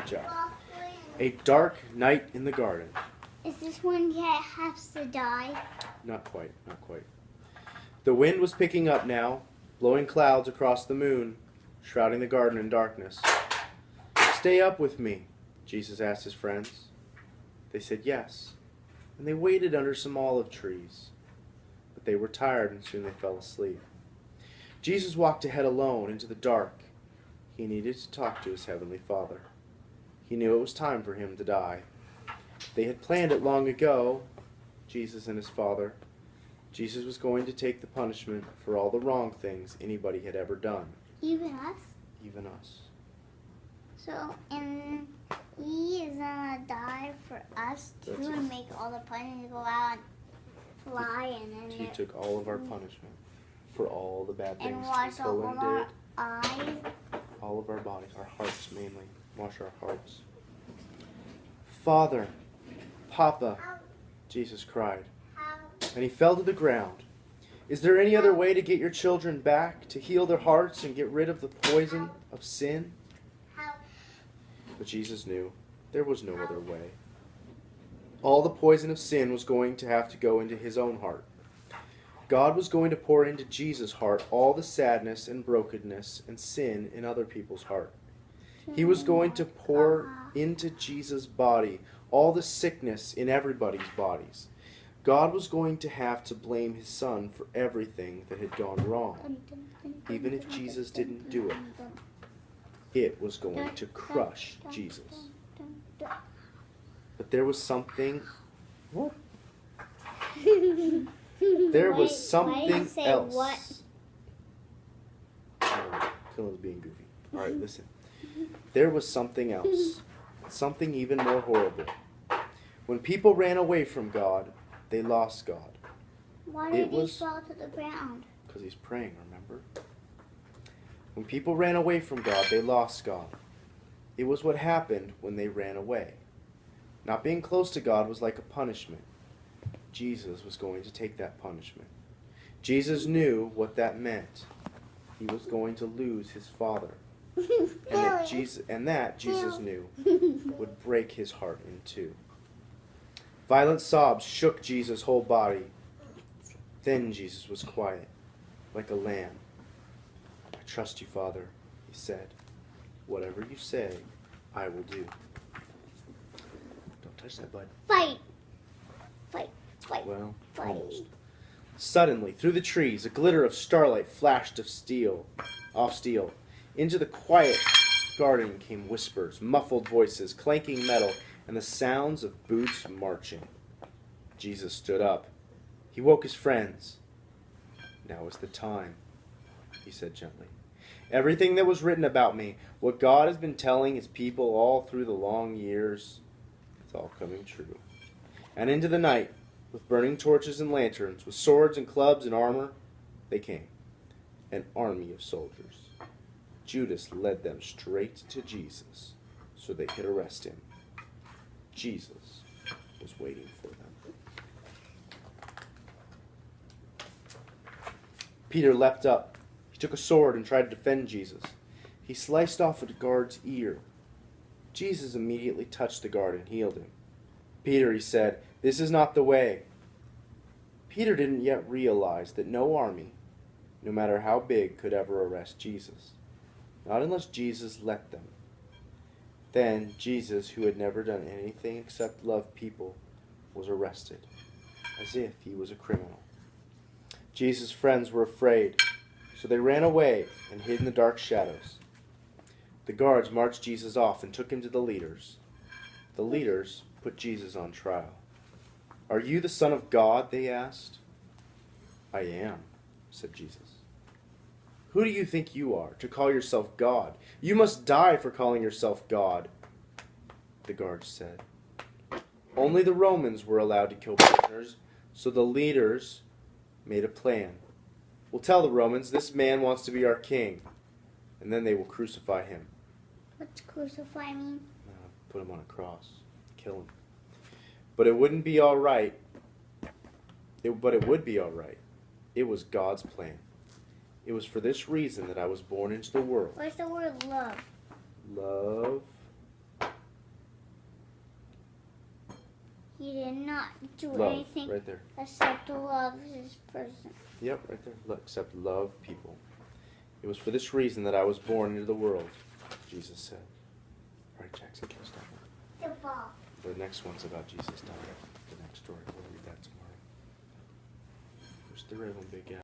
job. A dark night in the garden. Is this when Cat has to die? Not quite, not quite. The wind was picking up now, blowing clouds across the moon, shrouding the garden in darkness. "Stay up with me," Jesus asked his friends. They said yes, and they waited under some olive trees. But they were tired, and soon they fell asleep. Jesus walked ahead alone into the dark. He needed to talk to his heavenly Father. He knew it was time for him to die. They had planned it long ago, Jesus and his Father. Jesus was going to take the punishment for all the wrong things anybody had ever done. Even us? Even us. So, and he is gonna die for us too, That's and make all the punishment go out and fly, and then He took all of our punishment for all the bad and things wash all Colin of our did. eyes. All of our bodies, our hearts mainly. Wash our hearts. "Father, Papa," Jesus cried, and he fell to the ground. "Is there any other way to get your children back, to heal their hearts and get rid of the poison of sin?" But Jesus knew there was no other way. All the poison of sin was going to have to go into his own heart. God was going to pour into Jesus' heart all the sadness and brokenness and sin in other people's heart. He was going to pour into Jesus' body all the sickness in everybody's bodies. God was going to have to blame his son for everything that had gone wrong. Even if Jesus didn't do it, it was going to crush Jesus. But there was something... What? There was something else. What? Colin's being goofy. All right, listen. There was something else. Something even more horrible. When people ran away from God, they lost God. Why did he fall to the ground? Because he's praying, remember? When people ran away from God, they lost God. It was what happened when they ran away. Not being close to God was like a punishment. Jesus was going to take that punishment. Jesus knew what that meant. He was going to lose his Father. And that Jesus knew would break his heart in two. Violent sobs shook Jesus' whole body. Then Jesus was quiet, like a lamb. "I trust you, Father," he said. "Whatever you say, I will do." Don't touch that, bud. Fight! Fight! Fight! Well, Fight! almost. Suddenly, through the trees, a glitter of starlight flashed off steel. Into the quiet garden came whispers, muffled voices, clanking metal, and the sounds of boots marching. Jesus stood up. He woke his friends. "Now is the time," he said gently. "Everything that was written about me, what God has been telling his people all through the long years, it's all coming true." And into the night, with burning torches and lanterns, with swords and clubs and armor, they came. An army of soldiers. Judas led them straight to Jesus so they could arrest him. Jesus was waiting for them. Peter leapt up. He took a sword and tried to defend Jesus. He sliced off a guard's ear. Jesus immediately touched the guard and healed him. "Peter," he said, "this is not the way." Peter didn't yet realize that no army, no matter how big, could ever arrest Jesus. Not unless Jesus let them. Then Jesus, who had never done anything except love people, was arrested, as if he was a criminal. Jesus' friends were afraid, so they ran away and hid in the dark shadows. The guards marched Jesus off and took him to the leaders. The leaders put Jesus on trial. "Are you the Son of God?" they asked. "I am," said Jesus. "Who do you think you are, to call yourself God? You must die for calling yourself God," the guards said. Only the Romans were allowed to kill prisoners, so the leaders made a plan. "We'll tell the Romans this man wants to be our king, and then they will crucify him." What's crucify mean? Put him on a cross. Kill him. But it wouldn't be all right. It would be all right. It was God's plan. It was for this reason that I was born into the world. Where's the word love? Love. not do Love, anything right there. except to love this person. Yep, right there. Look, except love people. It was for this reason that I was born into the world, Jesus said. All right, Jackson, can you stop? The ball. The next one's about Jesus dying. The next story. We'll read that tomorrow. There's three of them, big guy.